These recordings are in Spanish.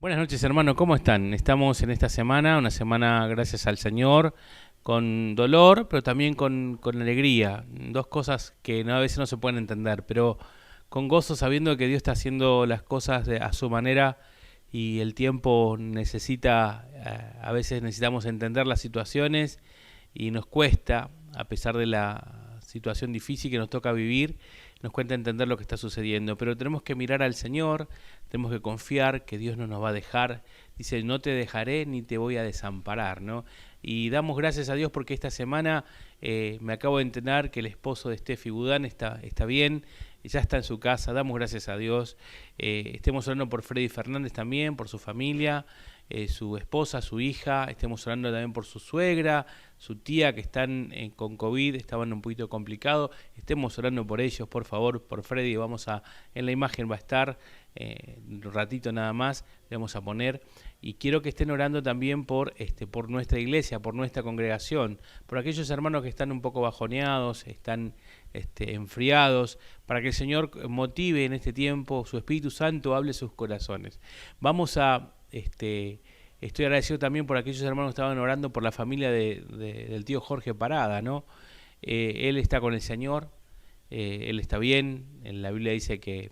Buenas noches, hermano, ¿cómo están? Estamos en esta semana, una semana gracias al Señor, con dolor, pero también con alegría. Dos cosas que a veces no se pueden entender, pero con gozo sabiendo que Dios está haciendo las cosas a su manera y el tiempo necesita, a veces necesitamos entender las situaciones y nos cuesta, a pesar de la situación difícil que nos toca vivir, nos cuesta entender lo que está sucediendo, pero tenemos que mirar al Señor, tenemos que confiar que Dios no nos va a dejar. Dice, no te dejaré ni te voy a desamparar, ¿no? Y damos gracias a Dios porque esta semana me acabo de enterar que el esposo de Steffi Budán está bien, ya está en su casa, damos gracias a Dios. Estemos orando por Freddy Fernández también, por su familia, su esposa, su hija. Estemos orando también por su suegra, su tía que están con COVID, estaban un poquito complicado. Estemos orando por ellos, por favor, por Freddy. En la imagen va a estar, un ratito nada más, le vamos a poner. Y quiero que estén orando también por nuestra iglesia, por nuestra congregación, por aquellos hermanos que están un poco bajoneados, están enfriados, para que el Señor motive en este tiempo, su Espíritu Santo hable sus corazones. Estoy agradecido también por aquellos hermanos que estaban orando por la familia del tío Jorge Parada, ¿no? Él está con el Señor, él está bien. En la Biblia dice que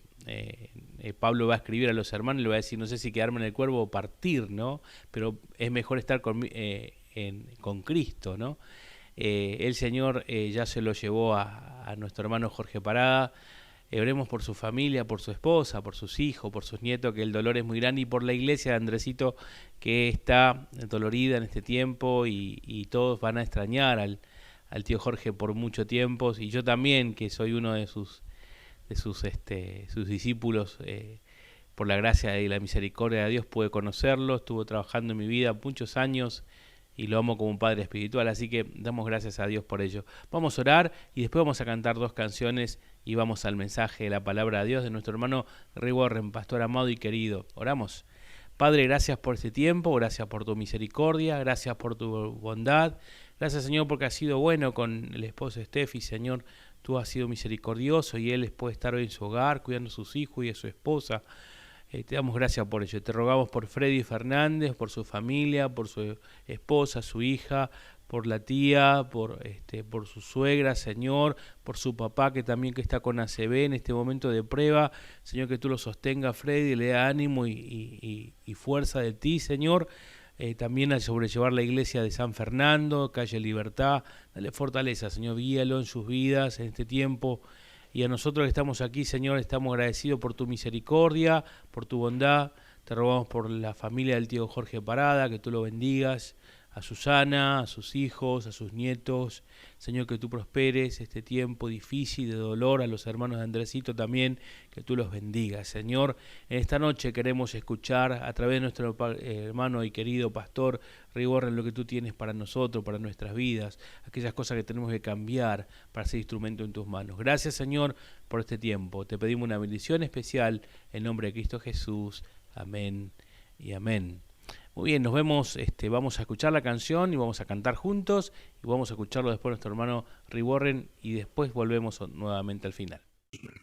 Pablo va a escribir a los hermanos y le va a decir, no sé si quedarme en el cuerpo o partir, ¿no? Pero es mejor estar con Cristo, ¿no? El Señor ya se lo llevó a nuestro hermano Jorge Parada. Oremos por su familia, por su esposa, por sus hijos, por sus nietos, que el dolor es muy grande, y por la iglesia de Andresito, que está dolorida en este tiempo, y todos van a extrañar al tío Jorge por mucho tiempo, y yo también, que soy uno de sus discípulos, por la gracia y la misericordia de Dios pude conocerlo. Estuvo trabajando en mi vida muchos años y lo amo como un padre espiritual, así que damos gracias a Dios por ello. Vamos a orar y después vamos a cantar dos canciones y vamos al mensaje de la palabra de Dios de nuestro hermano Ray Warren, pastor amado y querido. Oramos. Padre, gracias por este tiempo, gracias por tu misericordia, gracias por tu bondad, gracias, Señor, porque has sido bueno con el esposo de Steffi. Señor, tú has sido misericordioso y él puede estar hoy en su hogar cuidando a sus hijos y a su esposa. Te damos gracias por ello. Te rogamos por Freddy Fernández, por su familia, por su esposa, su hija, por la tía, por su suegra, Señor, por su papá que está con ACV en este momento de prueba. Señor, que tú lo sostengas, Freddy, le da ánimo y fuerza de ti, Señor. También al sobrellevar la iglesia de San Fernando, calle Libertad, dale fortaleza, Señor, guíalo en sus vidas en este tiempo. Y a nosotros que estamos aquí, Señor, estamos agradecidos por tu misericordia, por tu bondad. Te rogamos por la familia del tío Jorge Parada, que tú lo bendigas, a Susana, a sus hijos, a sus nietos. Señor, que tú prosperes este tiempo difícil de dolor, a los hermanos de Andresito también, que tú los bendigas. Señor, en esta noche queremos escuchar a través de nuestro hermano y querido pastor Ray Warren lo que tú tienes para nosotros, para nuestras vidas, aquellas cosas que tenemos que cambiar para ser instrumento en tus manos. Gracias, Señor, por este tiempo. Te pedimos una bendición especial en nombre de Cristo Jesús. Amén y amén. Muy bien, nos vemos, vamos a escuchar la canción y vamos a cantar juntos, y vamos a escucharlo después nuestro hermano Ray Warren, y después volvemos nuevamente al final. Jesús.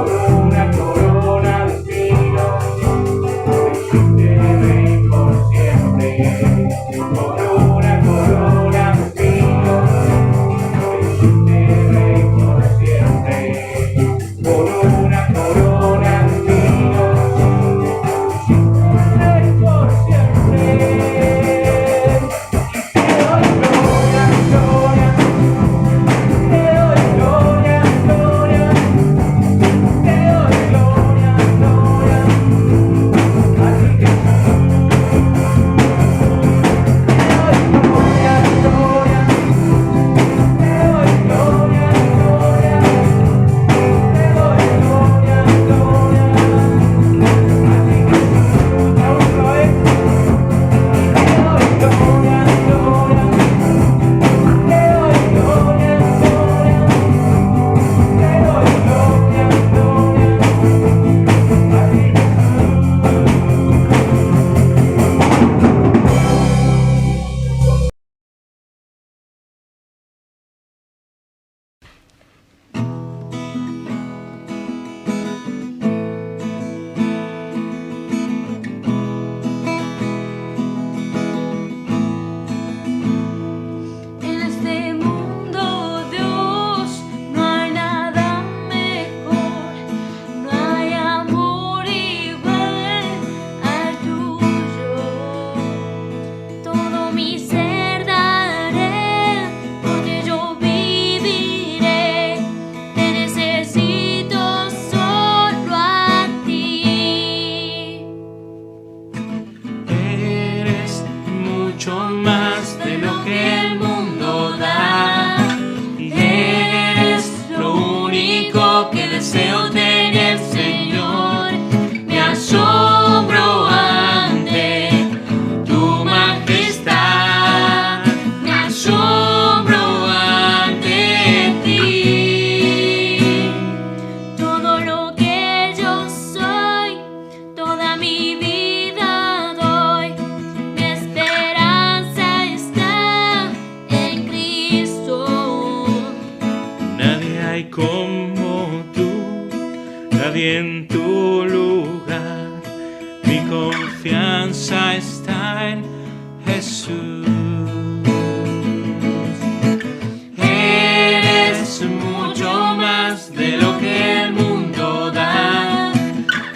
una corona de espinos, me hiciste rey por siempre. Por una corona de espinos, me hiciste rey por siempre. Por una corona de espinos, me hiciste rey por siempre. En tu lugar, mi confianza está en Jesús. Eres mucho más de lo que el mundo da,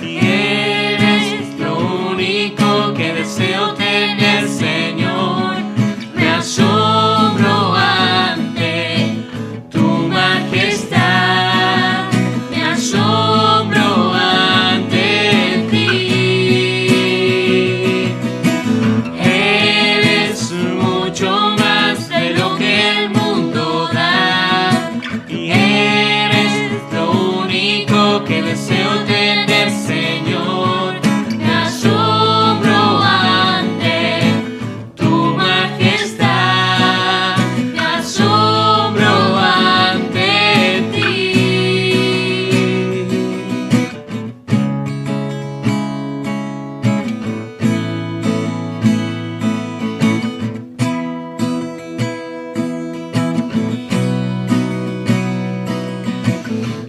y eres lo único que deseo tener, Señor. Me asombro ante tu majestad, me asombro ante ti. Eres mucho más de lo que el mundo da, y eres lo único que deseo tener, Señor. Me asombro ante tu majestad, me asombro ante ti.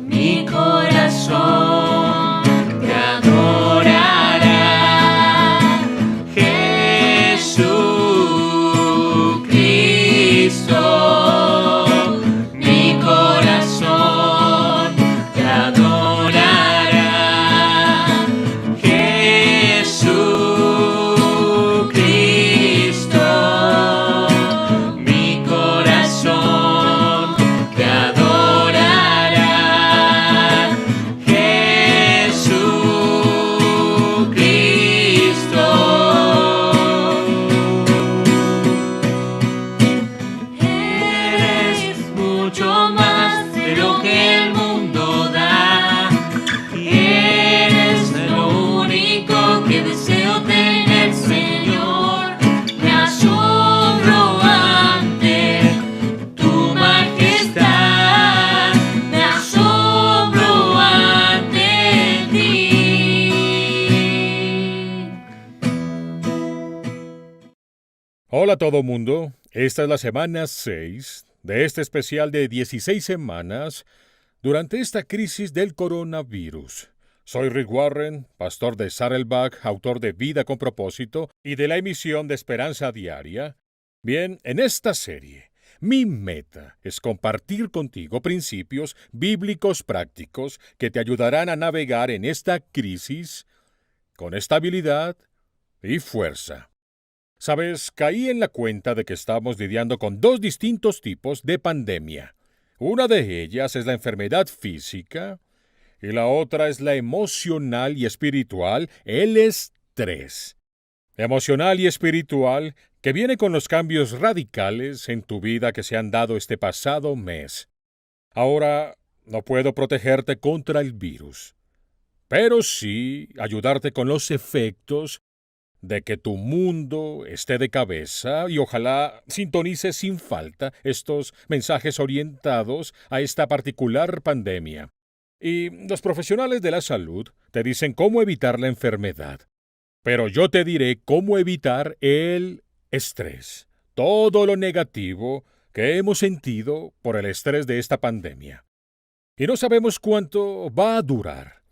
Mi corazón te adorará, Jesucristo. Mi corazón te adorará, Jesucristo. Mi corazón te adorará, Jesucristo. Eres mucho más de lo que el mundo da, y eres lo único que deseo tener, Señor. Me asombro ante tu majestad, me asombro ante ti. Hola todo mundo, esta es la semana 6 de este especial de 16 semanas durante esta crisis del coronavirus. Soy Rick Warren, pastor de Saddleback, autor de Vida con Propósito y de la emisión de Esperanza Diaria. Bien, en esta serie, mi meta es compartir contigo principios bíblicos prácticos que te ayudarán a navegar en esta crisis con estabilidad y fuerza. Sabes, caí en la cuenta de que estamos lidiando con dos distintos tipos de pandemia. Una de ellas es la enfermedad física y la otra es la emocional y espiritual, el estrés. Emocional y espiritual que viene con los cambios radicales en tu vida que se han dado este pasado mes. Ahora, no puedo protegerte contra el virus, pero sí ayudarte con los efectos de que tu mundo esté de cabeza y ojalá sintonices sin falta estos mensajes orientados a esta particular pandemia. Y los profesionales de la salud te dicen cómo evitar la enfermedad, pero yo te diré cómo evitar el estrés, todo lo negativo que hemos sentido por el estrés de esta pandemia. Y no sabemos cuánto va a durar.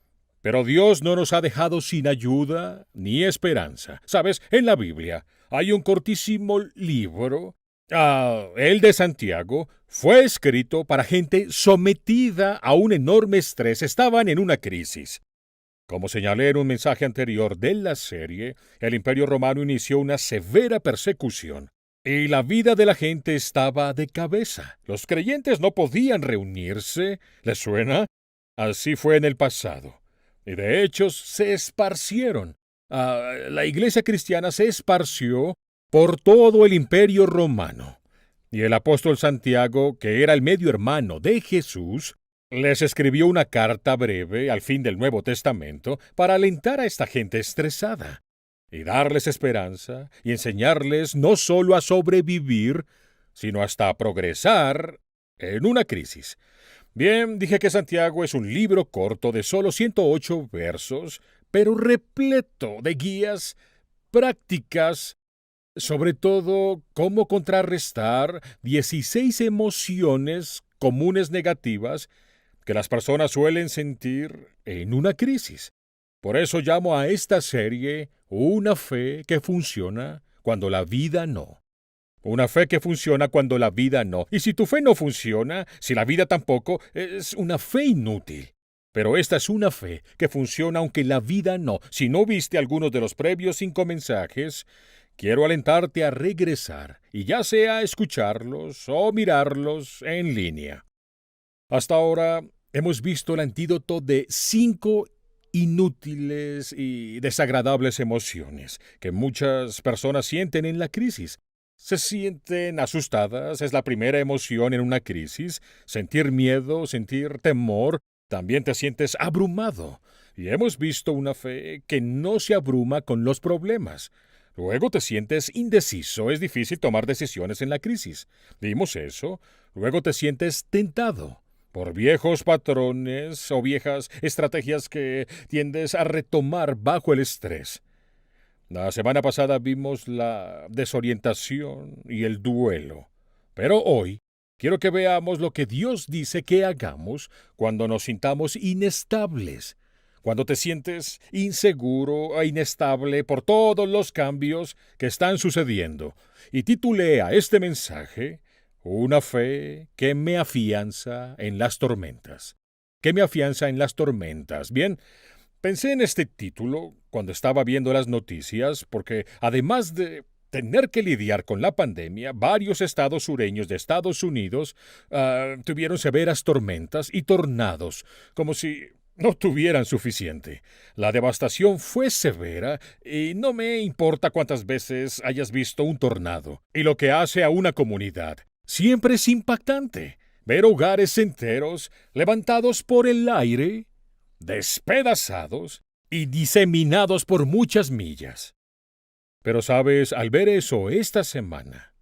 Pero Dios no nos ha dejado sin ayuda ni esperanza. Sabes, en la Biblia hay un cortísimo libro, el de Santiago, fue escrito para gente sometida a un enorme estrés. Estaban en una crisis. Como señalé en un mensaje anterior de la serie, el Imperio Romano inició una severa persecución. Y la vida de la gente estaba de cabeza. Los creyentes no podían reunirse. ¿Les suena? Así fue en el pasado. Y de hecho se esparcieron. La iglesia cristiana se esparció por todo el Imperio Romano. Y el apóstol Santiago, que era el medio hermano de Jesús, les escribió una carta breve al fin del Nuevo Testamento para alentar a esta gente estresada y darles esperanza y enseñarles no solo a sobrevivir, sino hasta a progresar en una crisis. Bien, dije que Santiago es un libro corto de solo 108 versos, pero repleto de guías prácticas, sobre todo cómo contrarrestar 16 emociones comunes negativas que las personas suelen sentir en una crisis. Por eso llamo a esta serie Una fe que funciona cuando la vida no. Una fe que funciona cuando la vida no. Y si tu fe no funciona, si la vida tampoco, es una fe inútil. Pero esta es una fe que funciona aunque la vida no. Si no viste algunos de los previos 5 mensajes, quiero alentarte a regresar, y ya sea escucharlos o mirarlos en línea. Hasta ahora hemos visto el antídoto de 5 inútiles y desagradables emociones que muchas personas sienten en la crisis. Se sienten asustadas, es la primera emoción en una crisis. Sentir miedo, sentir temor, también te sientes abrumado. Y hemos visto una fe que no se abruma con los problemas. Luego te sientes indeciso, es difícil tomar decisiones en la crisis. Vimos eso. Luego te sientes tentado por viejos patrones o viejas estrategias que tiendes a retomar bajo el estrés. La semana pasada vimos la desorientación y el duelo. Pero hoy quiero que veamos lo que Dios dice que hagamos cuando nos sintamos inestables, cuando te sientes inseguro e inestable por todos los cambios que están sucediendo. Y titulé a este mensaje Una fe que me afianza en las tormentas. ¿Qué me afianza en las tormentas? Bien, pensé en este título cuando estaba viendo las noticias porque, además de tener que lidiar con la pandemia, varios estados sureños de Estados Unidos tuvieron severas tormentas y tornados, como si no tuvieran suficiente. La devastación fue severa y no me importa cuántas veces hayas visto un tornado y lo que hace a una comunidad. Siempre es impactante ver hogares enteros levantados por el aire, despedazados y diseminados por muchas millas. Pero sabes, al ver eso esta semana,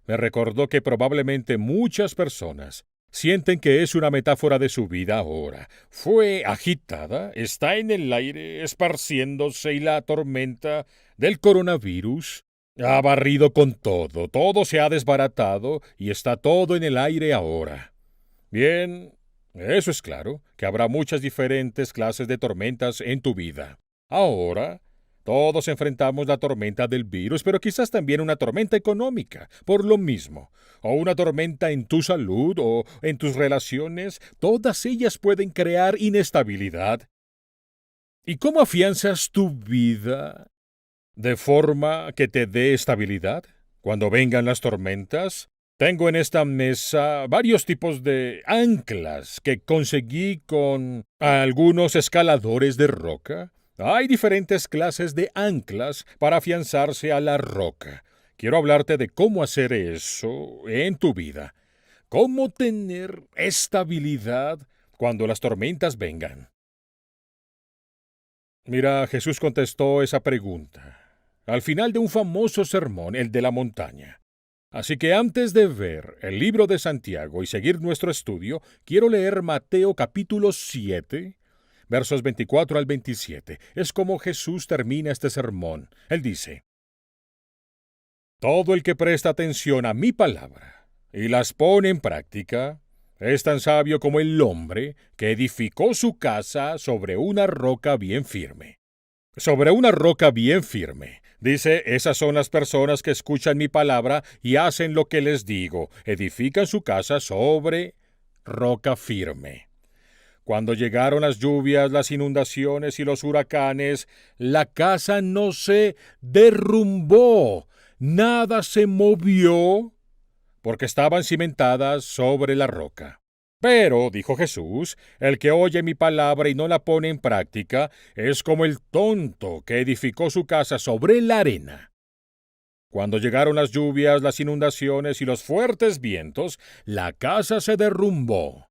me recordó que probablemente muchas personas sienten que es una metáfora de su vida ahora. Fue agitada, está en el aire, esparciéndose, y la tormenta del coronavirus ha barrido con todo. Todo se ha desbaratado y está todo en el aire ahora. Bien, Eso es claro, que habrá muchas diferentes clases de tormentas en tu vida. Ahora, todos enfrentamos la tormenta del virus, pero quizás también una tormenta económica, por lo mismo, o una tormenta en tu salud o en tus relaciones. Todas ellas pueden crear inestabilidad. ¿Y cómo afianzas tu vida de forma que te dé estabilidad cuando vengan las tormentas? Tengo en esta mesa varios tipos de anclas que conseguí con algunos escaladores de roca. Hay diferentes clases de anclas para afianzarse a la roca. Quiero hablarte de cómo hacer eso en tu vida. Cómo tener estabilidad cuando las tormentas vengan. Mira, Jesús contestó esa pregunta al final de un famoso sermón, el de la montaña. Así que antes de ver el libro de Santiago y seguir nuestro estudio, quiero leer Mateo capítulo 7, versos 24 al 27. Es como Jesús termina este sermón. Él dice: Todo el que presta atención a mi palabra y las pone en práctica es tan sabio como el hombre que edificó su casa sobre una roca bien firme. Sobre una roca bien firme. Dice, esas son las personas que escuchan mi palabra y hacen lo que les digo. Edifican su casa sobre roca firme. Cuando llegaron las lluvias, las inundaciones y los huracanes, la casa no se derrumbó, nada se movió, porque estaban cimentadas sobre la roca. Pero, dijo Jesús, el que oye mi palabra y no la pone en práctica es como el tonto que edificó su casa sobre la arena. Cuando llegaron las lluvias, las inundaciones y los fuertes vientos, la casa se derrumbó.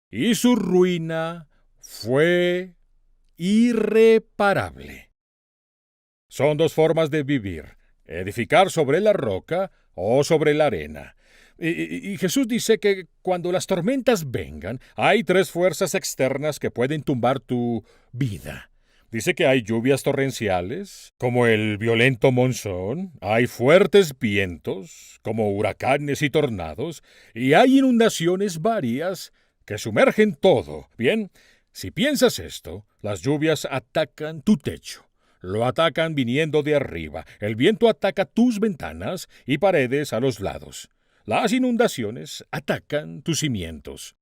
Y su ruina fue irreparable. Son dos formas de vivir: edificar sobre la roca o sobre la arena. Y Jesús dice que cuando las tormentas vengan, hay tres fuerzas externas que pueden tumbar tu vida. Dice que hay lluvias torrenciales, como el violento monzón, hay fuertes vientos, como huracanes y tornados, y hay inundaciones varias que sumergen todo. Bien, si piensas esto, las lluvias atacan tu techo. Lo atacan viniendo de arriba. El viento ataca tus ventanas y paredes a los lados. Las inundaciones atacan tus cimientos.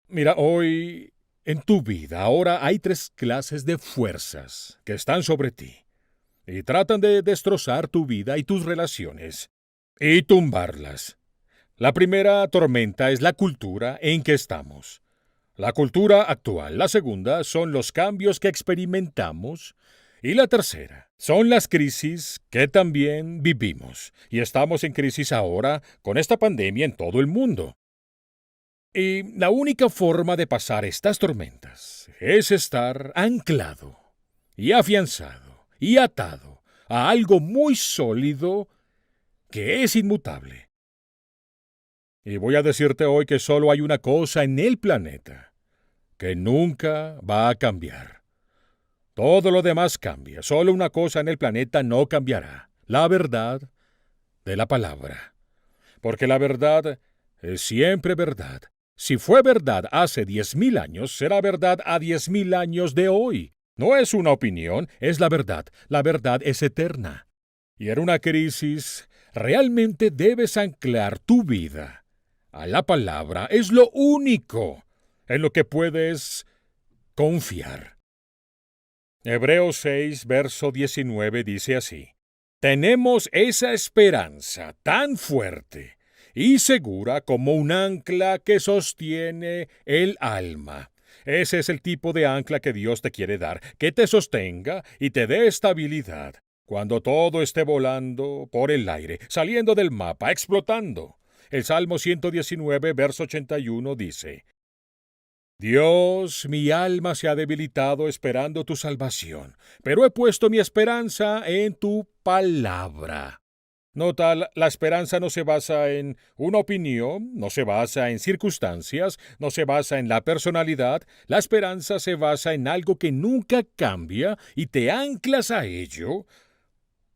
Mira, hoy en tu vida ahora hay tres clases de fuerzas que están sobre ti y tratan de destrozar tu vida y tus relaciones y tumbarlas. La primera tormenta es la cultura en que estamos. La cultura actual. La segunda son los cambios que experimentamos. Y la tercera son las crisis que también vivimos. Y estamos en crisis ahora con esta pandemia en todo el mundo. Y la única forma de pasar estas tormentas es estar anclado y afianzado y atado a algo muy sólido que es inmutable. Y voy a decirte hoy que solo hay una cosa en el planeta que nunca va a cambiar. Todo lo demás cambia. Solo una cosa en el planeta no cambiará: la verdad de la palabra. Porque la verdad es siempre verdad. Si fue verdad hace 10,000 años, será verdad a 10,000 años de hoy. No es una opinión, es la verdad. La verdad es eterna. Y en una crisis, realmente debes anclar tu vida a la palabra. Es lo único en lo que puedes confiar. Hebreos 6, verso 19 dice así: Tenemos esa esperanza tan fuerte y segura como un ancla que sostiene el alma. Ese es el tipo de ancla que Dios te quiere dar, que te sostenga y te dé estabilidad cuando todo esté volando por el aire, saliendo del mapa, explotando. El Salmo 119, verso 81 dice: Dios, mi alma se ha debilitado esperando tu salvación, pero he puesto mi esperanza en tu palabra. Nota, la esperanza no se basa en una opinión, no se basa en circunstancias, no se basa en la personalidad. La esperanza se basa en algo que nunca cambia y te anclas a ello,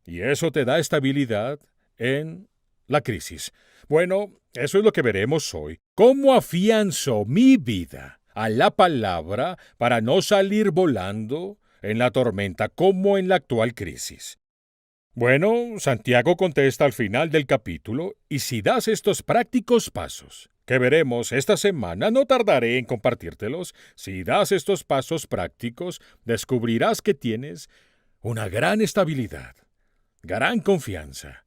y eso te da estabilidad en la crisis. Bueno, eso es lo que veremos hoy. ¿Cómo afianzo mi vida a la palabra para no salir volando en la tormenta como en la actual crisis? Bueno, Santiago contesta al final del capítulo, y si das estos prácticos pasos que veremos esta semana, no tardaré en compartírtelos. Si das estos pasos prácticos, descubrirás que tienes una gran estabilidad, gran confianza,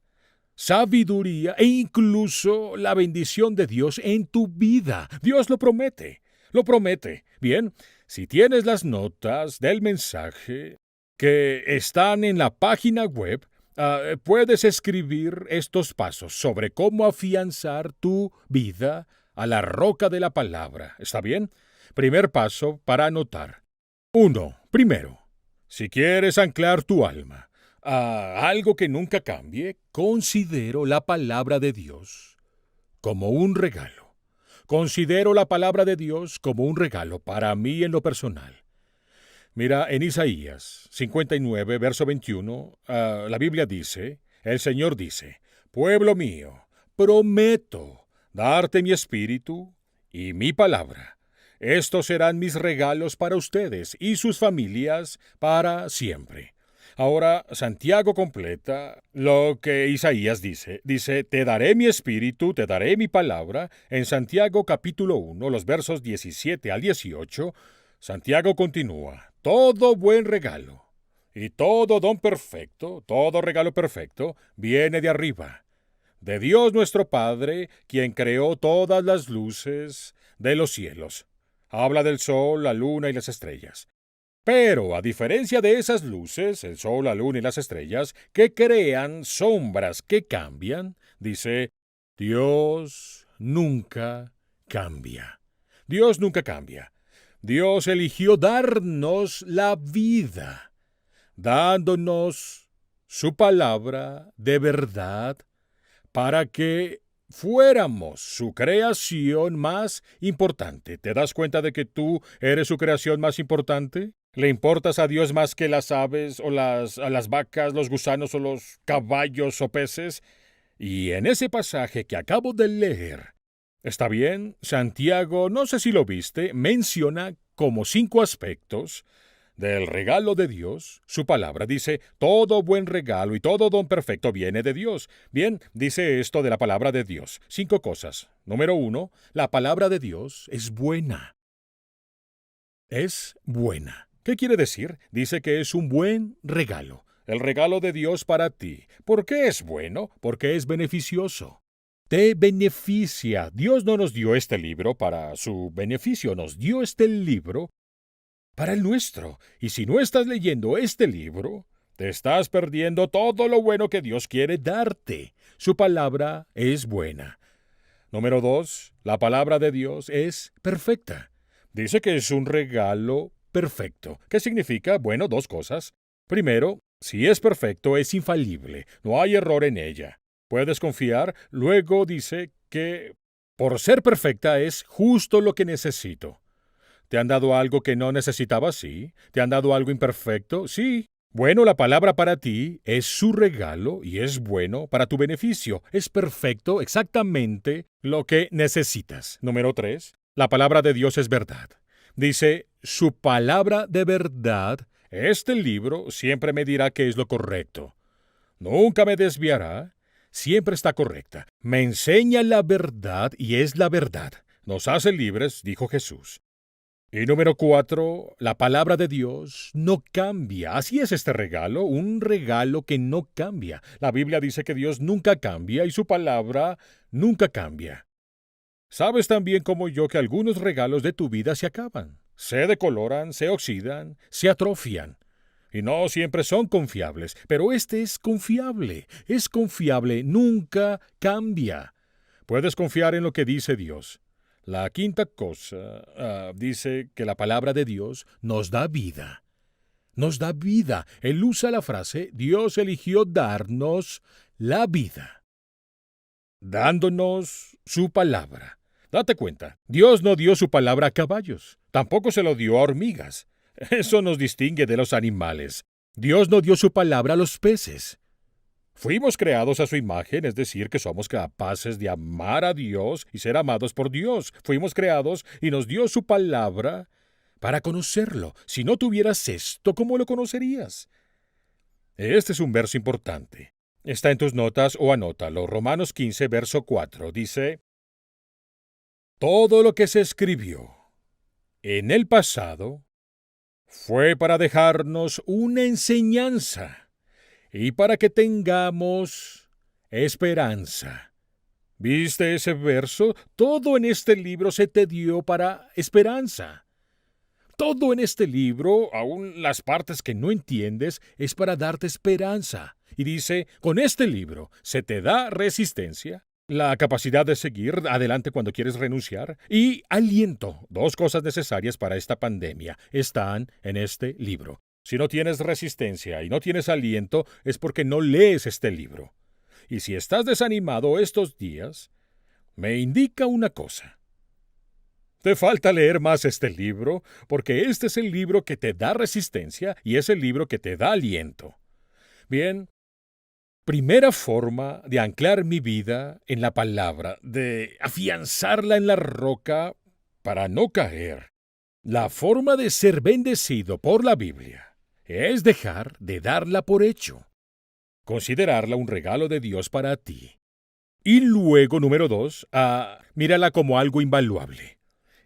sabiduría e incluso la bendición de Dios en tu vida. Dios lo promete, lo promete. Bien, si tienes las notas del mensaje que están en la página web, puedes escribir estos pasos sobre cómo afianzar tu vida a la roca de la palabra. ¿Está bien? Primer paso para anotar. 1. Primero, si quieres anclar tu alma a algo que nunca cambie, considero la palabra de Dios como un regalo. Considero la palabra de Dios como un regalo para mí en lo personal. Mira, en Isaías 59, verso 21, la Biblia dice, el Señor dice, pueblo mío, prometo darte mi espíritu y mi palabra. Estos serán mis regalos para ustedes y sus familias para siempre. Ahora, Santiago completa lo que Isaías dice. Dice, te daré mi espíritu, te daré mi palabra. En Santiago capítulo 1, los versos 17 al 18, Santiago continúa, todo buen regalo y todo don perfecto, todo regalo perfecto, viene de arriba, de Dios nuestro Padre, quien creó todas las luces de los cielos. Habla del sol, la luna y las estrellas. Pero, a diferencia de esas luces, el sol, la luna y las estrellas, que crean sombras que cambian, dice, Dios nunca cambia. Dios nunca cambia. Dios eligió darnos la vida, dándonos su palabra de verdad para que fuéramos su creación más importante. ¿Te das cuenta de que tú eres su creación más importante? ¿Le importas a Dios más que las aves o a las vacas, los gusanos o los caballos o peces? Y en ese pasaje que acabo de leer, está bien, Santiago, no sé si lo viste, menciona como 5 aspectos del regalo de Dios. Su palabra dice, todo buen regalo y todo don perfecto viene de Dios. Bien, dice esto de la palabra de Dios. 5 cosas. Número 1, la palabra de Dios es buena. Es buena. ¿Qué quiere decir? Dice que es un buen regalo. El regalo de Dios para ti. ¿Por qué es bueno? Porque es beneficioso. Te beneficia. Dios no nos dio este libro para su beneficio, nos dio este libro para el nuestro. Y si no estás leyendo este libro, te estás perdiendo todo lo bueno que Dios quiere darte. Su palabra es buena. Número 2, la palabra de Dios es perfecta. Dice que es un regalo perfecto. ¿Qué significa? Bueno, 2 cosas. Primero, si es perfecto, es infalible. No hay error en ella. Puedes confiar. Luego dice que por ser perfecta es justo lo que necesito. ¿Te han dado algo que no necesitabas? Sí. ¿Te han dado algo imperfecto? Sí. Bueno, la palabra para ti es su regalo y es bueno para tu beneficio. Es perfecto, exactamente lo que necesitas. Número 3, la palabra de Dios es verdad. Dice, su palabra de verdad, este libro siempre me dirá qué es lo correcto. Nunca me desviará. Siempre está correcta. Me enseña la verdad y es la verdad. Nos hace libres, dijo Jesús. Y número 4, la palabra de Dios no cambia. Así es este regalo, un regalo que no cambia. La Biblia dice que Dios nunca cambia y su palabra nunca cambia. Sabes tan bien como yo que algunos regalos de tu vida se acaban. Se decoloran, se oxidan, se atrofian. Y no siempre son confiables, pero este es confiable, nunca cambia. Puedes confiar en lo que dice Dios. La 5ª cosa dice que la palabra de Dios nos da vida. Nos da vida. Él usa la frase, Dios eligió darnos la vida, dándonos su palabra. Date cuenta, Dios no dio su palabra a caballos, tampoco se lo dio a hormigas. Eso nos distingue de los animales. Dios no dio su palabra a los peces. Fuimos creados a su imagen, es decir, que somos capaces de amar a Dios y ser amados por Dios. Fuimos creados y nos dio su palabra para conocerlo. Si no tuvieras esto, ¿cómo lo conocerías? Este es un verso importante. Está en tus notas o anótalo. Romanos 15, verso 4. Dice: todo lo que se escribió en el pasado fue para dejarnos una enseñanza y para que tengamos esperanza. ¿Viste ese verso? Todo en este libro se te dio para esperanza. Todo en este libro, aun las partes que no entiendes, es para darte esperanza. Y dice, con este libro se te da resistencia, la capacidad de seguir adelante cuando quieres renunciar, y aliento. Dos cosas necesarias para esta pandemia están en este libro. Si no tienes resistencia y no tienes aliento, es porque no lees este libro. Y si estás desanimado estos días, me indica una cosa. Te falta leer más este libro, porque este es el libro que te da resistencia y es el libro que te da aliento. Bien, primera forma de anclar mi vida en la palabra, de afianzarla en la roca para no caer. La forma de ser bendecido por la Biblia es dejar de darla por hecho. Considerarla un regalo de Dios para ti. Y luego, número 2, mírala como algo invaluable.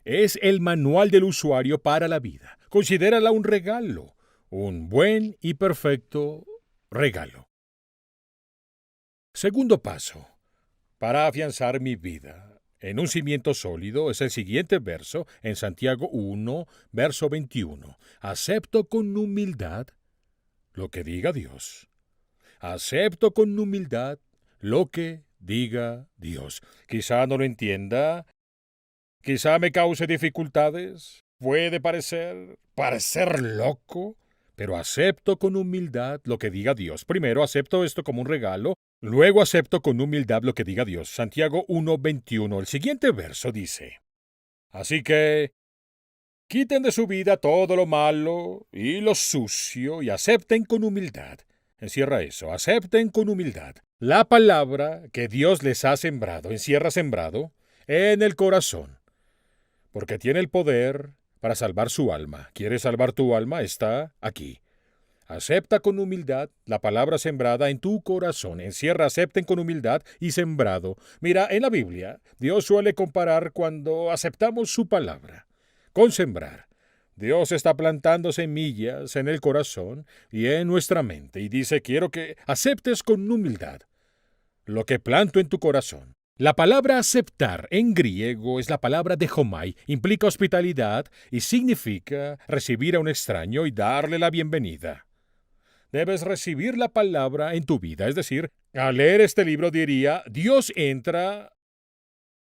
Es el manual del usuario para la vida. Considérala un regalo, un buen y perfecto regalo. Segundo paso, para afianzar mi vida en un cimiento sólido, es el siguiente verso en Santiago 1, verso 21. Acepto con humildad lo que diga Dios. Acepto con humildad lo que diga Dios. Quizá no lo entienda. Quizá me cause dificultades, puede parecer loco, pero acepto con humildad lo que diga Dios. Primero acepto esto como un regalo, luego acepto con humildad lo que diga Dios. Santiago 1:21. El siguiente verso dice: así que quiten de su vida todo lo malo y lo sucio y acepten con humildad. Encierra eso, acepten con humildad la palabra que Dios les ha sembrado, encierra sembrado, en el corazón. Porque tiene el poder para salvar su alma. ¿Quieres salvar tu alma? Está aquí. Acepta con humildad la palabra sembrada en tu corazón. Encierra, acepten con humildad y sembrado. Mira, en la Biblia, Dios suele comparar cuando aceptamos su palabra con sembrar. Dios está plantando semillas en el corazón y en nuestra mente y dice, quiero que aceptes con humildad lo que planto en tu corazón. La palabra aceptar en griego es la palabra dechomai, implica hospitalidad y significa recibir a un extraño y darle la bienvenida. Debes recibir la palabra en tu vida, es decir, al leer este libro diría, Dios entra,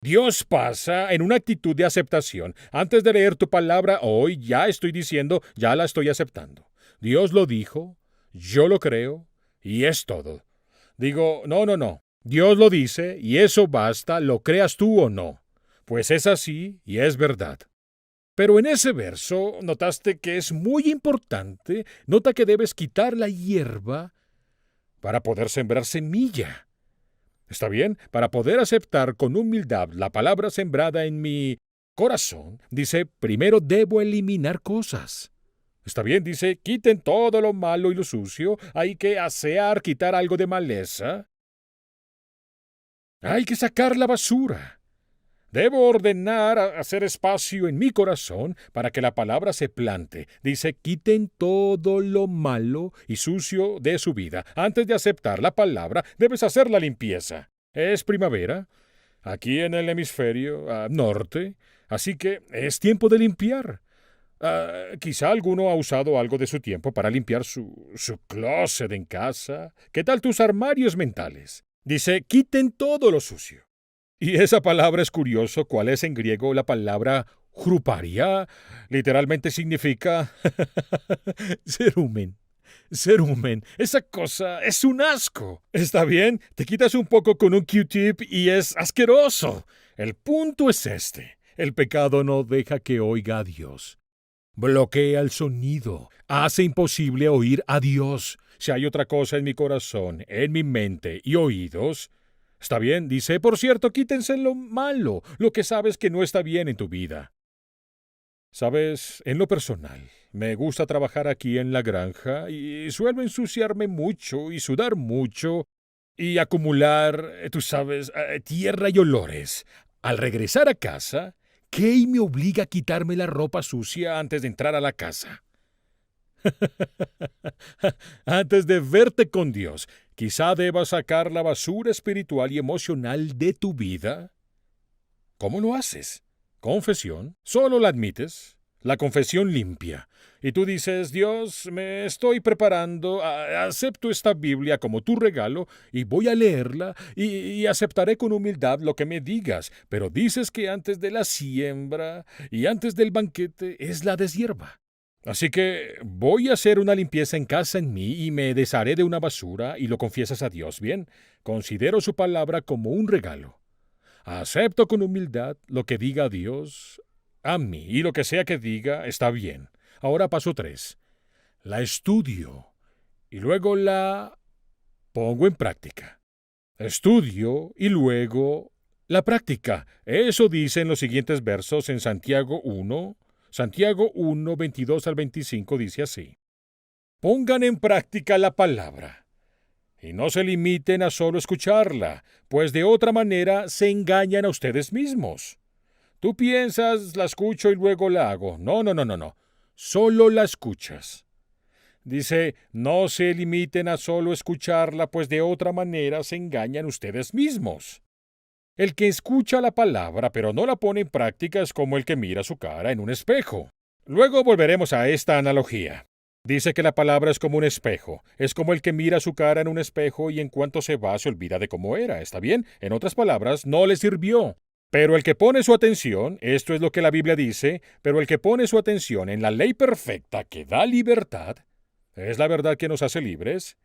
Dios pasa en una actitud de aceptación. Antes de leer tu palabra hoy ya estoy diciendo, ya la estoy aceptando. Dios lo dijo, yo lo creo y es todo. Digo, no. Dios lo dice, y eso basta, lo creas tú o no. Pues es así, y es verdad. Pero en ese verso, notaste que es muy importante, nota que debes quitar la hierba para poder sembrar semilla. ¿Está bien? Para poder aceptar con humildad la palabra sembrada en mi corazón, dice, primero debo eliminar cosas. ¿Está bien? Dice, quiten todo lo malo y lo sucio, hay que asear, quitar algo de maleza. Hay que sacar la basura. Debo ordenar hacer espacio en mi corazón para que la palabra se plante. Dice, quiten todo lo malo y sucio de su vida. Antes de aceptar la palabra, debes hacer la limpieza. Es primavera, aquí en el hemisferio norte, así que es tiempo de limpiar. Quizá alguno ha usado algo de su tiempo para limpiar su closet en casa. ¿Qué tal tus armarios mentales? Dice, quiten todo lo sucio. Y esa palabra es curioso, ¿cuál es en griego la palabra Chruparia? Literalmente significa cerumen. Cerumen. Esa cosa es un asco. ¿Está bien? Te quitas un poco con un Q-tip y es asqueroso. El punto es este. El pecado no deja que oiga a Dios. bloquea el sonido, hace imposible oír a Dios. Si hay otra cosa en mi corazón, en mi mente y oídos, está bien, dice, por cierto, quítense lo malo, lo que sabes que no está bien en tu vida. Sabes, en lo personal, me gusta trabajar aquí en la granja y suelo ensuciarme mucho y sudar mucho y acumular, tú sabes, tierra y olores. Al regresar a casa, Kay me obliga a quitarme la ropa sucia antes de entrar a la casa. Antes de verte con Dios, quizá debas sacar la basura espiritual y emocional de tu vida. ¿Cómo lo haces? Confesión. Solo la admites. La confesión limpia. Y tú dices, Dios, me estoy preparando, acepto esta Biblia como tu regalo y voy a leerla y aceptaré con humildad lo que me digas. Pero dices que antes de la siembra y antes del banquete es la deshierva. Así que voy a hacer una limpieza en casa en mí y me desharé de una basura y lo confiesas a Dios. Bien, considero su palabra como un regalo. Acepto con humildad lo que diga Dios a mí y lo que sea que diga está bien. Ahora paso 3. La estudio y luego la pongo en práctica. Estudio y luego la práctica. Eso dice en los siguientes versos en Santiago 1. Santiago 1, 22 al 25 dice así. Pongan en práctica la palabra. Y no se limiten a solo escucharla, pues de otra manera se engañan a ustedes mismos. Tú piensas, la escucho y luego la hago. No. Solo la escuchas. Dice, no se limiten a solo escucharla, pues de otra manera se engañan ustedes mismos. El que escucha la palabra pero no la pone en práctica es como el que mira su cara en un espejo. Luego volveremos a esta analogía. Dice que la palabra es como un espejo. Es como el que mira su cara en un espejo y en cuanto se va se olvida de cómo era. ¿Está bien? En otras palabras, no le sirvió. Pero el que pone su atención, esto es lo que la Biblia dice, pero el que pone su atención en la ley perfecta que da libertad, es la verdad que nos hace libres,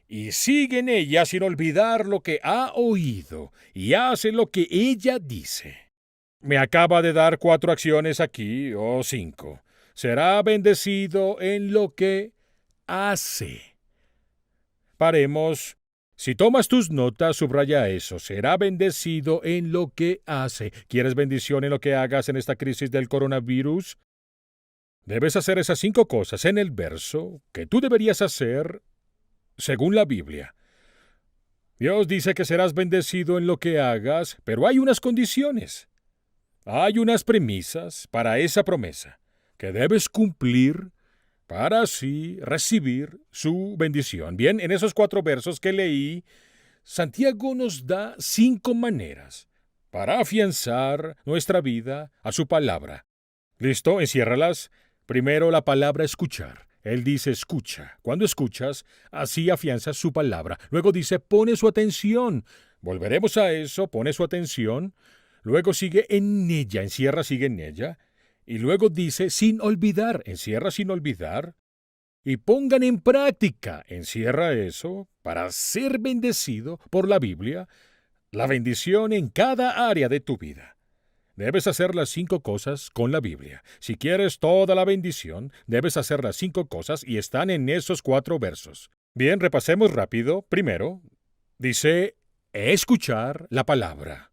y sigue en ella sin olvidar lo que ha oído y hace lo que ella dice. Me acaba de dar 4 acciones aquí, o 5. Será bendecido en lo que hace. Paremos. Si tomas tus notas, subraya eso. Será bendecido en lo que hace. ¿Quieres bendición en lo que hagas en esta crisis del coronavirus? Debes hacer esas 5 cosas en el verso que tú deberías hacer según la Biblia. Dios dice que serás bendecido en lo que hagas, pero hay unas condiciones. Hay unas premisas para esa promesa que debes cumplir para así recibir su bendición. Bien, en esos 4 versos que leí, Santiago nos da 5 maneras para afianzar nuestra vida a su palabra. ¿Listo? Enciérralas. Primero, la palabra escuchar. Él dice escucha. Cuando escuchas, así afianzas su palabra. Luego dice pone su atención. Volveremos a eso, pone su atención. Luego sigue en ella, encierra, sigue en ella. Y luego dice sin olvidar, encierra sin olvidar. Y pongan en práctica, encierra eso, para ser bendecido por la Biblia, la bendición en cada área de tu vida. Debes hacer las 5 cosas con la Biblia. Si quieres toda la bendición, debes hacer las 5 cosas y están en esos 4 versos. Bien, repasemos rápido. Primero, dice escuchar la palabra.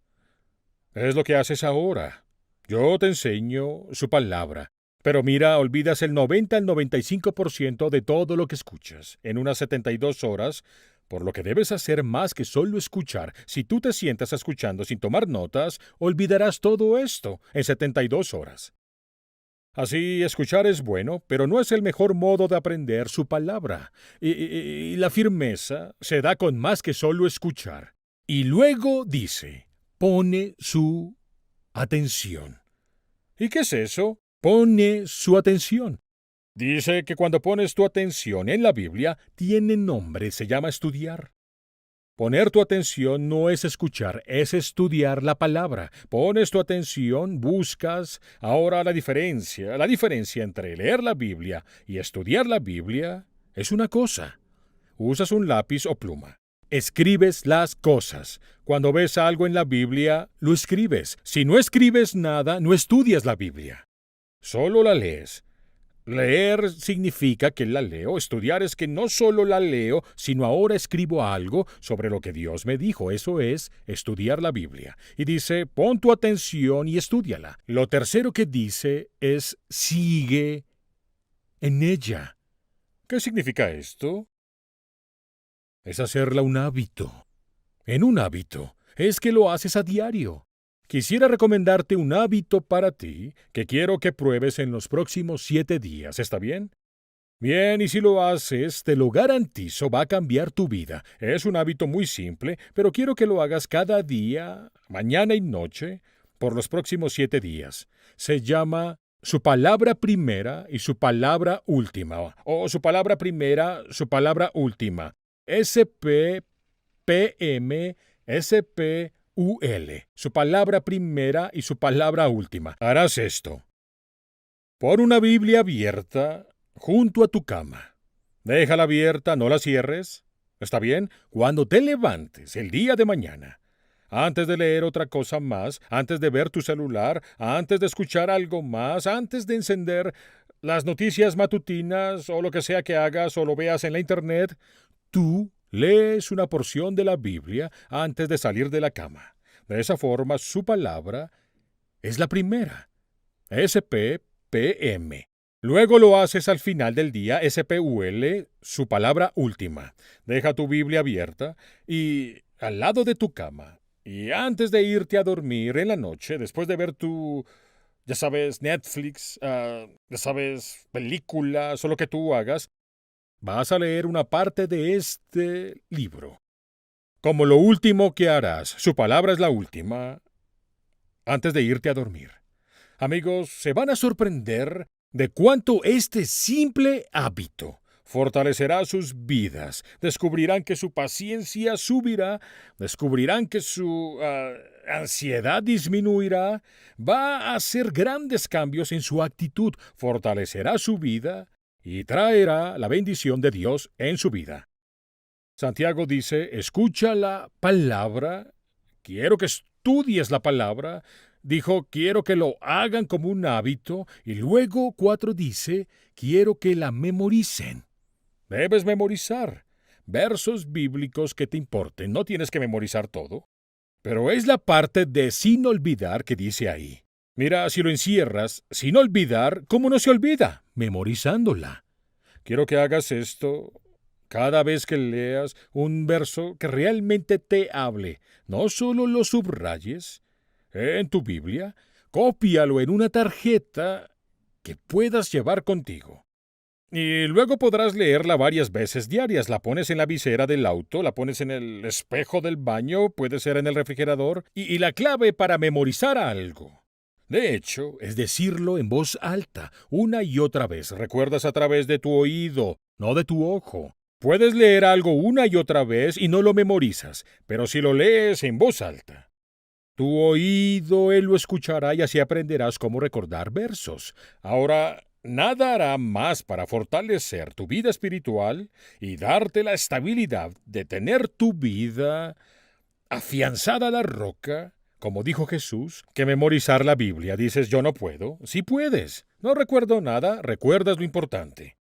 Es lo que haces ahora. Yo te enseño su palabra. Pero mira, olvidas el 90 al 95% de todo lo que escuchas en unas 72 horas, por lo que debes hacer más que solo escuchar. Si tú te sientas escuchando sin tomar notas, olvidarás todo esto en 72 horas. Así, escuchar es bueno, pero no es el mejor modo de aprender su palabra. Y la firmeza se da con más que solo escuchar. Y luego dice, pone su atención. ¿Y qué es eso? Pone su atención. Dice que cuando pones tu atención en la Biblia, tiene nombre, se llama estudiar. Poner tu atención no es escuchar, es estudiar la palabra. Pones tu atención, buscas. Ahora la diferencia entre leer la Biblia y estudiar la Biblia es una cosa. Usas un lápiz o pluma. Escribes las cosas. Cuando ves algo en la Biblia, lo escribes. Si no escribes nada, no estudias la Biblia. Solo la lees. Leer significa que la leo. Estudiar es que no solo la leo, sino ahora escribo algo sobre lo que Dios me dijo. Eso es estudiar la Biblia. Y dice, pon tu atención y estúdiala. Lo tercero que dice es, sigue en ella. ¿Qué significa esto? Es hacerla un hábito. En un hábito. Es que lo haces a diario. Quisiera recomendarte un hábito para ti que quiero que pruebes en los próximos 7 días. ¿Está bien? Bien, y si lo haces, te lo garantizo, va a cambiar tu vida. Es un hábito muy simple, pero quiero que lo hagas cada día, mañana y noche, por los próximos 7 días. Se llama su palabra primera y su palabra última. O su palabra primera, su palabra última. SPPM, SPUL. Su palabra primera y su palabra última. Harás esto. Pon una Biblia abierta junto a tu cama. Déjala abierta, no la cierres. ¿Está bien? Cuando te levantes el día de mañana, antes de leer otra cosa más, antes de ver tu celular, antes de escuchar algo más, antes de encender las noticias matutinas o lo que sea que hagas o lo veas en la internet, tú lees una porción de la Biblia antes de salir de la cama. De esa forma, su palabra es la primera. SPPM. Luego lo haces al final del día, SPUL, su palabra última. Deja tu Biblia abierta y al lado de tu cama. Y antes de irte a dormir en la noche, después de ver tu, ya sabes, Netflix, ya sabes, películas o lo que tú hagas, vas a leer una parte de este libro. Como lo último que harás, su palabra es la última, antes de irte a dormir. Amigos, se van a sorprender de cuánto este simple hábito fortalecerá sus vidas. Descubrirán que su paciencia subirá, descubrirán que su ansiedad disminuirá, va a hacer grandes cambios en su actitud, fortalecerá su vida y traerá la bendición de Dios en su vida. Santiago dice, escucha la palabra, quiero que estudies la palabra. Dijo, quiero que lo hagan como un hábito. Y luego 4 dice, quiero que la memoricen. Debes memorizar versos bíblicos que te importen. No tienes que memorizar todo. Pero es la parte de sin olvidar que dice ahí. Mira, si lo encierras, sin olvidar, ¿cómo no se olvida? Memorizándola. Quiero que hagas esto cada vez que leas un verso que realmente te hable. No solo lo subrayes en tu Biblia, cópialo en una tarjeta que puedas llevar contigo. Y luego podrás leerla varias veces diarias. La pones en la visera del auto, la pones en el espejo del baño, puede ser en el refrigerador. Y la clave para memorizar algo, de hecho, es decirlo en voz alta, una y otra vez. Recuerdas a través de tu oído, no de tu ojo. Puedes leer algo una y otra vez y no lo memorizas, pero si lo lees en voz alta, tu oído él lo escuchará y así aprenderás cómo recordar versos. Ahora, nada hará más para fortalecer tu vida espiritual y darte la estabilidad de tener tu vida afianzada a la roca, como dijo Jesús, que memorizar la Biblia. Dices, yo no puedo. Sí puedes. No recuerdo nada, recuerdas lo importante.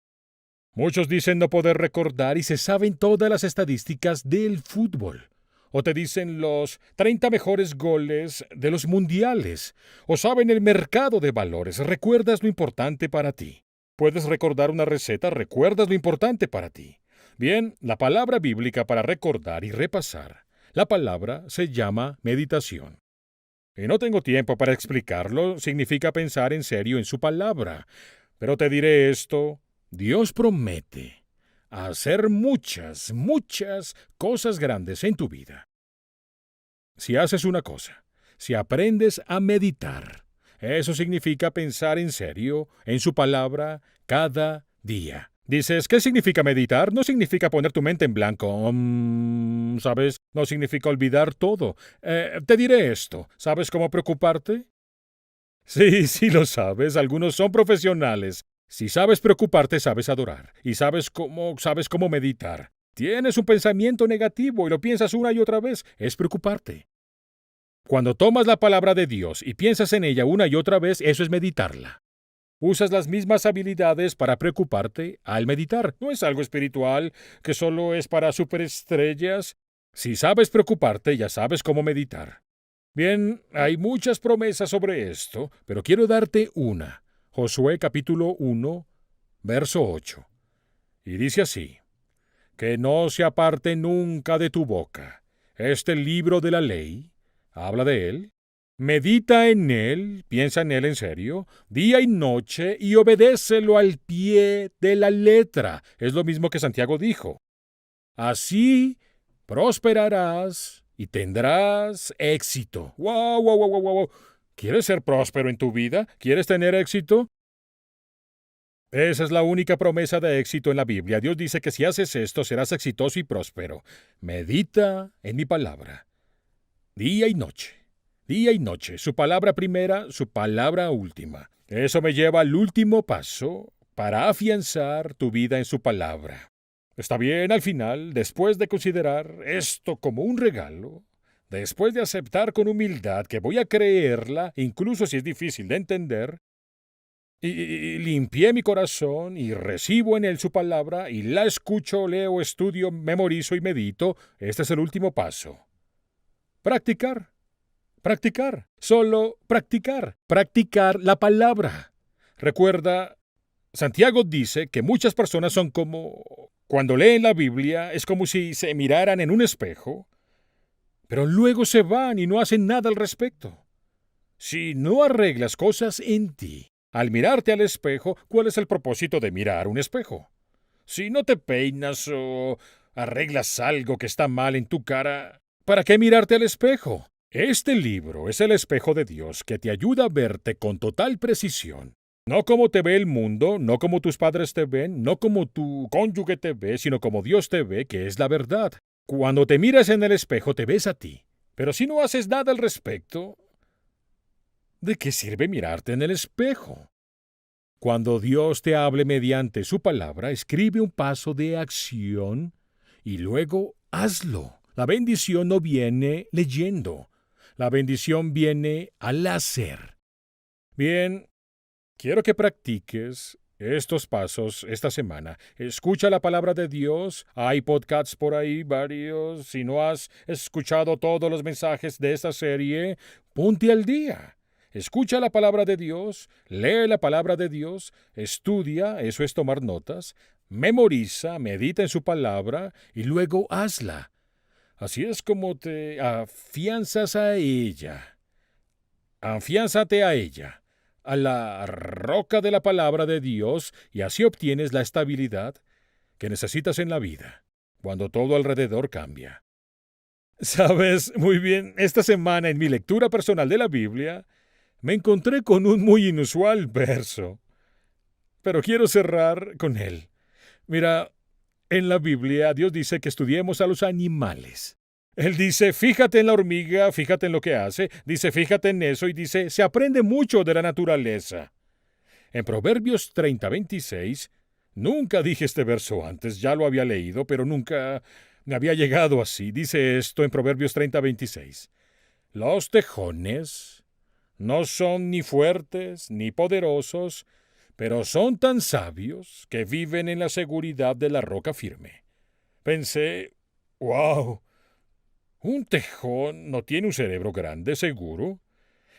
Muchos dicen no poder recordar y se saben todas las estadísticas del fútbol. O te dicen los 30 mejores goles de los mundiales. O saben el mercado de valores. Recuerdas lo importante para ti. Puedes recordar una receta, recuerdas lo importante para ti. Bien, la palabra bíblica para recordar y repasar, la palabra se llama meditación. Y no tengo tiempo para explicarlo, significa pensar en serio en su palabra. Pero te diré esto, Dios promete hacer muchas, muchas cosas grandes en tu vida. Si haces una cosa, si aprendes a meditar, eso significa pensar en serio en su palabra cada día. Dices, ¿qué significa meditar? No significa poner tu mente en blanco. ¿Sabes? No significa olvidar todo. Te diré esto. ¿Sabes cómo preocuparte? Sí, sí lo sabes. Algunos son profesionales. Si sabes preocuparte, sabes adorar. Y sabes cómo meditar. Tienes un pensamiento negativo y lo piensas una y otra vez. Es preocuparte. Cuando tomas la palabra de Dios y piensas en ella una y otra vez, eso es meditarla. Usas las mismas habilidades para preocuparte al meditar. No es algo espiritual que solo es para superestrellas. Si sabes preocuparte, ya sabes cómo meditar. Bien, hay muchas promesas sobre esto, pero quiero darte una. Josué capítulo 1, verso 8. Y dice así: que no se aparte nunca de tu boca este libro de la ley, habla de él, medita en él, piensa en él en serio, día y noche, y obedécelo al pie de la letra. Es lo mismo que Santiago dijo. Así prosperarás y tendrás éxito. ¡Wow, wow, wow, wow, wow! ¿Quieres ser próspero en tu vida? ¿Quieres tener éxito? Esa es la única promesa de éxito en la Biblia. Dios dice que si haces esto serás exitoso y próspero. Medita en mi palabra, día y noche. Día y noche, su palabra primera, su palabra última. Eso me lleva al último paso para afianzar tu vida en su palabra. Está bien, al final, después de considerar esto como un regalo, después de aceptar con humildad que voy a creerla, incluso si es difícil de entender, y limpié mi corazón y recibo en él su palabra y la escucho, leo, estudio, memorizo y medito, este es el último paso. Practicar. Practicar, solo practicar, practicar la palabra. Recuerda, Santiago dice que muchas personas son como, cuando leen la Biblia, es como si se miraran en un espejo, pero luego se van y no hacen nada al respecto. Si no arreglas cosas en ti, al mirarte al espejo, ¿cuál es el propósito de mirar un espejo? Si no te peinas o arreglas algo que está mal en tu cara, ¿para qué mirarte al espejo? Este libro es el espejo de Dios que te ayuda a verte con total precisión. No como te ve el mundo, no como tus padres te ven, no como tu cónyuge te ve, sino como Dios te ve, que es la verdad. Cuando te miras en el espejo te ves a ti. Pero si no haces nada al respecto, ¿de qué sirve mirarte en el espejo? Cuando Dios te hable mediante su palabra, escribe un paso de acción y luego hazlo. La bendición no viene leyendo. La bendición viene al hacer. Bien, quiero que practiques estos pasos esta semana. Escucha la palabra de Dios. Hay podcasts por ahí, varios. Si no has escuchado todos los mensajes de esta serie, ponte al día. Escucha la palabra de Dios, lee la palabra de Dios, estudia, eso es tomar notas, memoriza, medita en su palabra y luego hazla. Así es como te afianzas a ella. Afiánzate a ella, a la roca de la palabra de Dios, y así obtienes la estabilidad que necesitas en la vida, cuando todo alrededor cambia. Sabes, muy bien, esta semana en mi lectura personal de la Biblia, me encontré con un muy inusual verso, pero quiero cerrar con él. Mira, en la Biblia Dios dice que estudiemos a los animales. Él dice, fíjate en la hormiga, fíjate en lo que hace, dice, fíjate en eso, y dice, se aprende mucho de la naturaleza. En Proverbios 30:26, nunca dije este verso antes, ya lo había leído, pero nunca me había llegado así. Dice esto en Proverbios 30:26. Los tejones no son ni fuertes ni poderosos, pero son tan sabios que viven en la seguridad de la roca firme. Pensé, wow, un tejón no tiene un cerebro grande, seguro,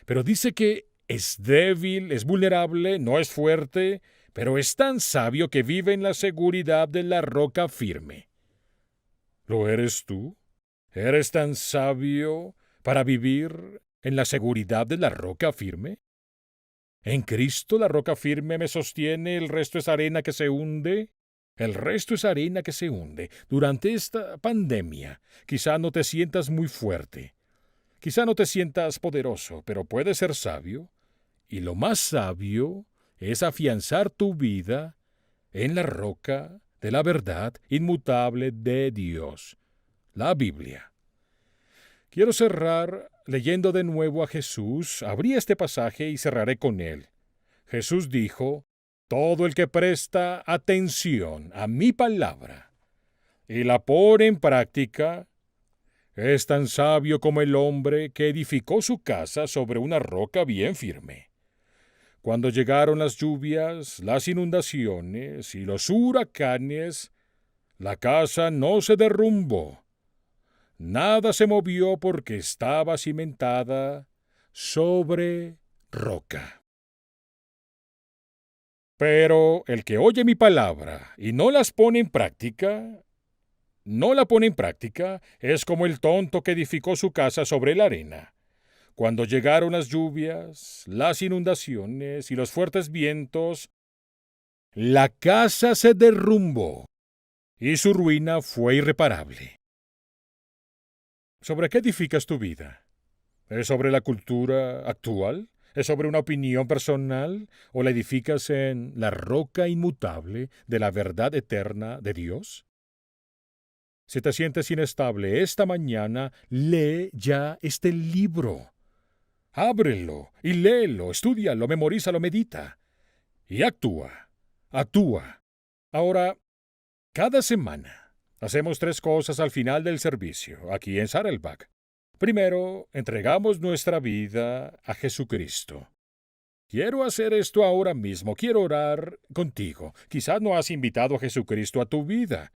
pero dice que es débil, es vulnerable, no es fuerte, pero es tan sabio que vive en la seguridad de la roca firme. ¿Lo eres tú? ¿Eres tan sabio para vivir en la seguridad de la roca firme? En Cristo la roca firme me sostiene, el resto es arena que se hunde. El resto es arena que se hunde. Durante esta pandemia, quizá no te sientas muy fuerte, quizá no te sientas poderoso, pero puedes ser sabio, y lo más sabio es afianzar tu vida en la roca de la verdad inmutable de Dios, la Biblia. Quiero cerrar leyendo de nuevo a Jesús. Abrí este pasaje y cerraré con él. Jesús dijo, todo el que presta atención a mi palabra y la pone en práctica es tan sabio como el hombre que edificó su casa sobre una roca bien firme. Cuando llegaron las lluvias, las inundaciones y los huracanes, la casa no se derrumbó. Nada se movió porque estaba cimentada sobre roca. Pero el que oye mi palabra y no la pone en práctica, es como el tonto que edificó su casa sobre la arena. Cuando llegaron las lluvias, las inundaciones y los fuertes vientos, la casa se derrumbó y su ruina fue irreparable. ¿Sobre qué edificas tu vida? ¿Es sobre la cultura actual? ¿Es sobre una opinión personal? ¿O la edificas en la roca inmutable de la verdad eterna de Dios? Si te sientes inestable esta mañana, lee ya este libro. Ábrelo y léelo, estúdialo, memorízalo, medita. Y actúa. Ahora, cada semana hacemos 3 cosas al final del servicio, aquí en Saddleback. Primero, entregamos nuestra vida a Jesucristo. Quiero hacer esto ahora mismo, quiero orar contigo. Quizás no has invitado a Jesucristo a tu vida.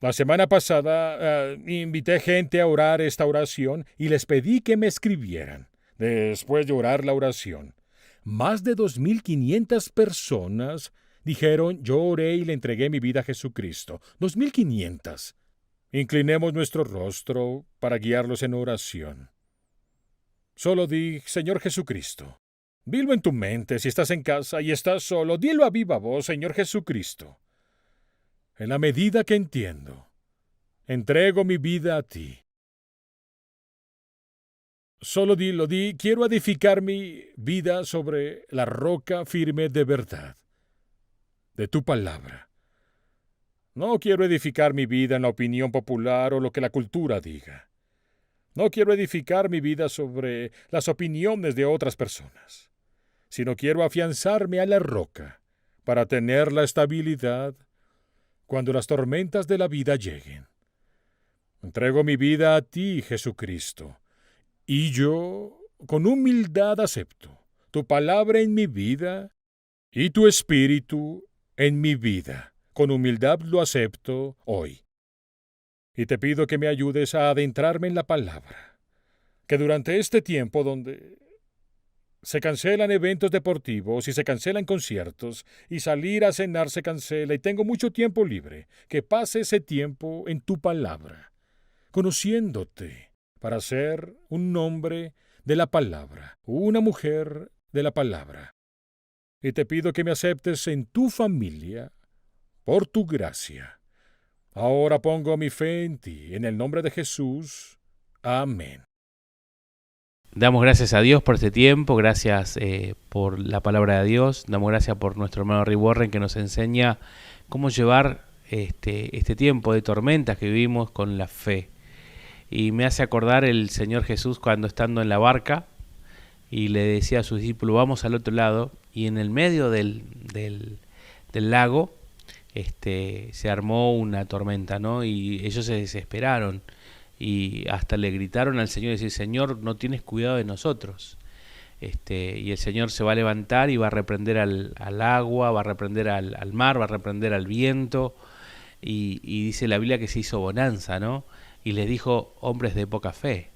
La semana pasada invité gente a orar esta oración y les pedí que me escribieran. Después de orar la oración, más de 2.500 personas dijeron, yo oré y le entregué mi vida a Jesucristo. 2.500. Inclinemos nuestro rostro para guiarlos en oración. Solo di, Señor Jesucristo. Dilo en tu mente si estás en casa y estás solo. Dilo a viva voz, Señor Jesucristo. En la medida que entiendo, entrego mi vida a ti. Solo quiero edificar mi vida sobre la roca firme de verdad, de tu palabra. No quiero edificar mi vida en la opinión popular o lo que la cultura diga. No quiero edificar mi vida sobre las opiniones de otras personas, sino quiero afianzarme a la roca para tener la estabilidad cuando las tormentas de la vida lleguen. Entrego mi vida a ti, Jesucristo. Y yo, con humildad, acepto tu palabra en mi vida y tu espíritu en mi vida. Con humildad lo acepto hoy. Y te pido que me ayudes a adentrarme en la palabra. Que durante este tiempo donde se cancelan eventos deportivos y se cancelan conciertos y salir a cenar se cancela y tengo mucho tiempo libre, que pase ese tiempo en tu palabra, conociéndote, para ser un hombre de la palabra, una mujer de la palabra. Y te pido que me aceptes en tu familia por tu gracia. Ahora pongo mi fe en ti, en el nombre de Jesús. Amén. Damos gracias a Dios por este tiempo, gracias por la palabra de Dios, damos gracias por nuestro hermano Rick Warren que nos enseña cómo llevar este tiempo de tormentas que vivimos con la fe. Y me hace acordar el Señor Jesús cuando estando en la barca y le decía a sus discípulos, vamos al otro lado, y en el medio del lago se armó una tormenta, ¿no? Y ellos se desesperaron y hasta le gritaron al Señor y decir, Señor, no tienes cuidado de nosotros. Y el Señor se va a levantar y va a reprender al agua, va a reprender al mar, va a reprender al viento, y dice la Biblia que se hizo bonanza, ¿no? Y les dijo, hombres de poca fe.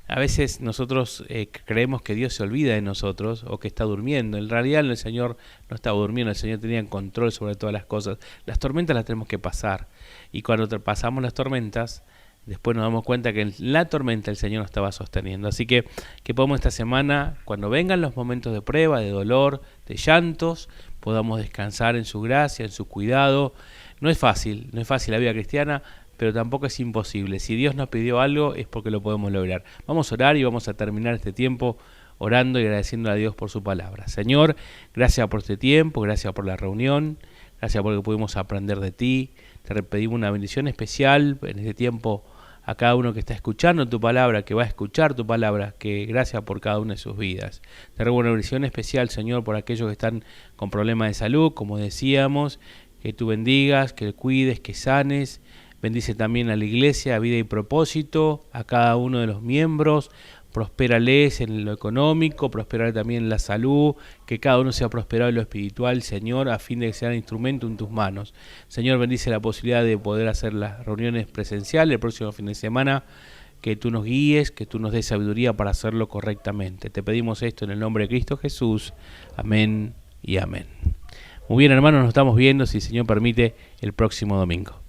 A veces nosotros creemos que Dios se olvida de nosotros o que está durmiendo. En realidad el Señor no estaba durmiendo, el Señor tenía control sobre todas las cosas. Las tormentas las tenemos que pasar. Y cuando pasamos las tormentas, después nos damos cuenta que en la tormenta el Señor nos estaba sosteniendo. Así que podamos esta semana, cuando vengan los momentos de prueba, de dolor, de llantos, podamos descansar en su gracia, en su cuidado. No es fácil la vida cristiana, pero tampoco es imposible. Si Dios nos pidió algo es porque lo podemos lograr. Vamos a orar y vamos a terminar este tiempo orando y agradeciendo a Dios por su palabra. Señor, gracias por este tiempo, gracias por la reunión, gracias porque pudimos aprender de ti. Te pedimos una bendición especial en este tiempo a cada uno que está escuchando tu palabra, que va a escuchar tu palabra, que gracias por cada una de sus vidas. Te ruego una bendición especial, Señor, por aquellos que están con problemas de salud, como decíamos, que tú bendigas, que cuides, que sanes. Bendice también a la iglesia, a Vida y Propósito, a cada uno de los miembros, prospérales en lo económico, prospérale también en la salud, que cada uno sea prosperado en lo espiritual, Señor, a fin de que sea un instrumento en tus manos. Señor, bendice la posibilidad de poder hacer las reuniones presenciales el próximo fin de semana, que tú nos guíes, que tú nos des sabiduría para hacerlo correctamente. Te pedimos esto en el nombre de Cristo Jesús. Amén y amén. Muy bien, hermanos, nos estamos viendo, si el Señor permite, el próximo domingo.